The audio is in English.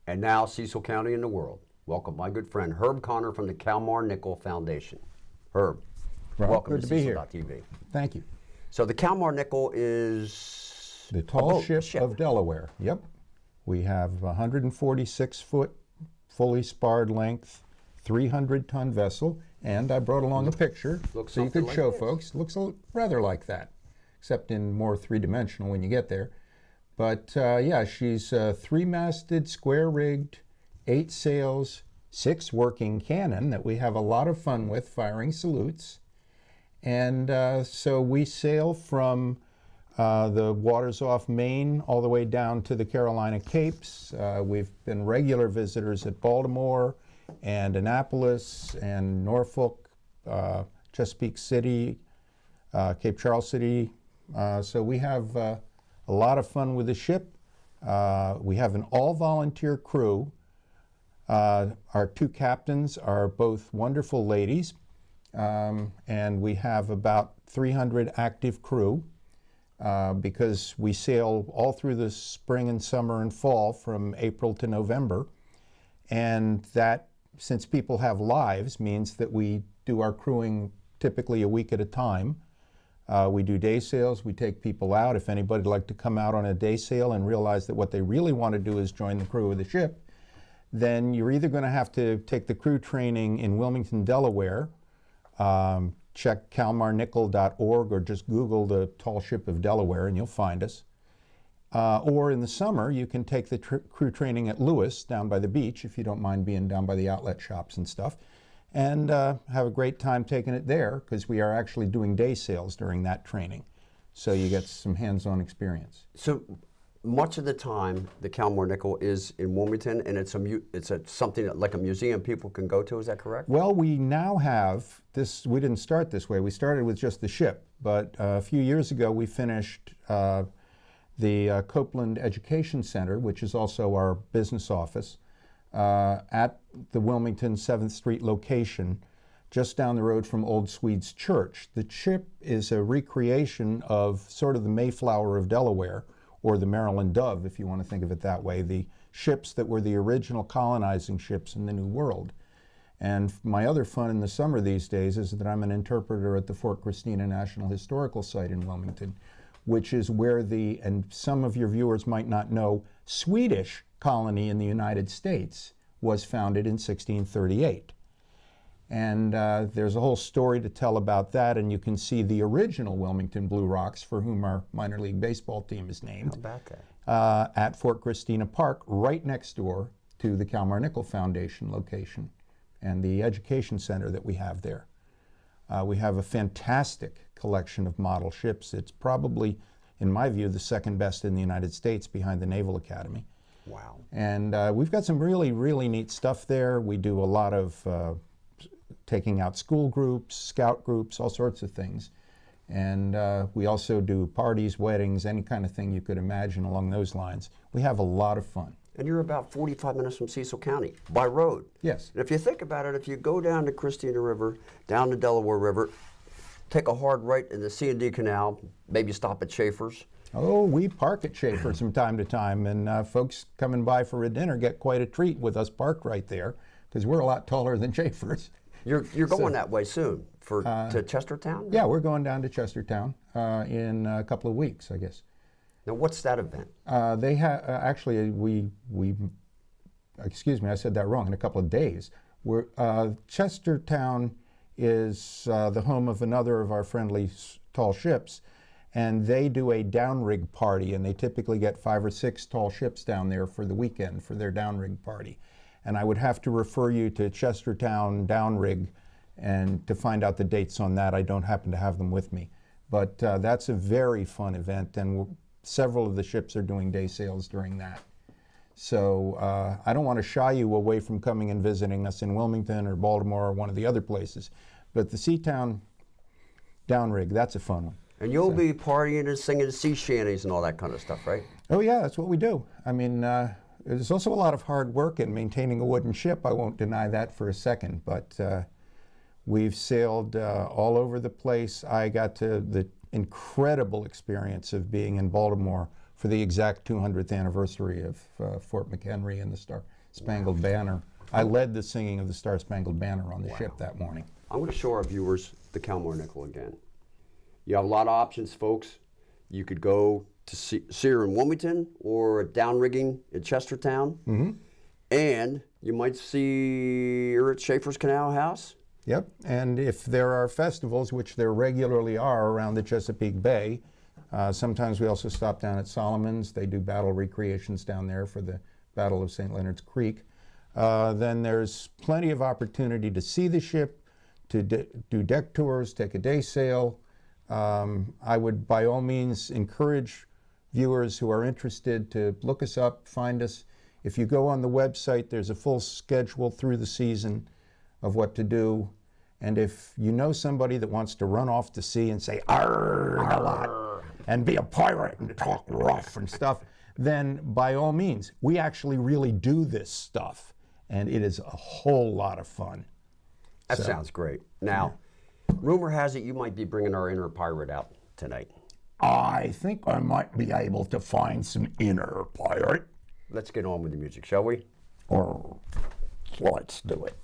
And now Cecil County and the world. Welcome my good friend Herb Connor from the Kalmar Nyckal Foundation. Herb, welcome good to be here. Cecil.tv. Thank you. So the Kalmar Nyckal is the Tallship of Delaware. Yep. We have 146-foot, fully sparred length, 300-ton vessel, and I brought along a picture so you could show folks. Looks rather like that, except in more three-dimensional when you get there. But yeah, she's three-masted, square-rigged, 8 sails, 6 working cannon that we have a lot of fun with, firing salutes. And so we sail from the waters off Maine all the way down to the Carolina Capes. We've been regular visitors at Baltimore and Annapolis and Norfolk, Chesapeake City, Cape Charles City. So we have a lot of fun with the ship. We have an all-volunteer crew. Our 2 captains are both wonderful ladies, and we have about 300 active crew because we sail all through the spring and summer and fall from April to November. And that, since people have lives, means that we do our crewing typically a week at a time. We do day sails, we take people out. If anybody'd like to come out on a day sail and realize that what they really want to do is join the crew of the ship, then you're either going to have to take the crew training in Wilmington, Delaware, check kalmarnyckal.org or just Google the Tallship of Delaware and you'll find us. Or in the summer, you can take the crew training at Lewis down by the beach, if you don't mind being down by the outlet shops and stuff, and have a great time taking it there, because we are actually doing day sails during that training. So you get some hands-on experience. So much of the time, the Kalmar Nyckal is in Wilmington, and it's something like a museum people can go to. Is that correct? Well, we now have this. We didn't start this way. We started with just the ship, but a few years ago we finished the Copeland Education Center, which is also our business office, at the Wilmington 7th Street location, just down the road from Old Swedes Church. The ship is a recreation of sort of the Mayflower of Delaware, or the Maryland Dove, if you want to think of it that way, the ships that were the original colonizing ships in the New World. And my other fun in the summer these days is that I'm an interpreter at the Fort Christina National Historical Site in Wilmington, which is where and some of your viewers might not know, Swedish colony in the United States was founded in 1638. And there's a whole story to tell about that, and you can see the original Wilmington Blue Rocks, for whom our minor league baseball team is named. How about that? At Fort Christina Park, right next door to the Kalmar Nyckal Foundation location and the education center that we have there. We have a fantastic collection of model ships. It's probably, in my view, the second best in the United States behind the Naval Academy. Wow. And we've got some really, really neat stuff there. We do a lot of taking out school groups, scout groups, all sorts of things. And we also do parties, weddings, any kind of thing you could imagine along those lines. We have a lot of fun. And you're about 45 minutes from Cecil County, by road. Yes. And if you think about it, if you go down to Christina River, down the Delaware River, take a hard right in the C&D Canal, maybe stop at Schaefer's. Oh, we park at Schaefer's from time to time, and folks coming by for a dinner get quite a treat with us parked right there, because we're a lot taller than Schaefer's. You're going that way soon to Chestertown? Yeah, we're going down to Chestertown in a couple of weeks, I guess. Now, what's that event? They have actually excuse me, I said that wrong. In a couple of days, Chestertown is the home of another of our friendly tall ships, and they do a downrig party, and they typically get 5 or 6 tall ships down there for the weekend for their downrig party. And I would have to refer you to Chestertown Downrig and to find out the dates on that. I don't happen to have them with me. But that's a very fun event, and several of the ships are doing day sails during that. So I don't want to shy you away from coming and visiting us in Wilmington or Baltimore or one of the other places. But the Seatown Downrig, that's a fun one. And you'll be partying and singing sea shanties and all that kind of stuff, right? Oh yeah, that's what we do. I mean, there's also a lot of hard work in maintaining a wooden ship. I won't deny that for a second, but we've sailed all over the place. I got to the incredible experience of being in Baltimore for the exact 200th anniversary of Fort McHenry and the Star-Spangled Banner. I led the singing of the Star-Spangled Banner on the ship that morning. I'm going to show our viewers the Kalmar nickel again. You have a lot of options, folks. You could go to see her in Wilmington or downrigging in Chestertown. And you might see her at Schaefer's Canal House. Yep, and if there are festivals, which there regularly are around the Chesapeake Bay, sometimes we also stop down at Solomon's. They do battle recreations down there for the Battle of St. Leonard's Creek. Then there's plenty of opportunity to see the ship, to do deck tours, take a day sail. I would by all means encourage viewers who are interested to look us up, find us. If you go on the website, there's a full schedule through the season of what to do. And if you know somebody that wants to run off to sea and say, "Arr," a lot, and be a pirate and talk rough and stuff, then by all means, we actually really do this stuff. And it is a whole lot of fun. That sounds great. Now, rumor has it you might be bringing our inner pirate out tonight. I think I might be able to find some inner pirate. Let's get on with the music, shall we? Or let's do it.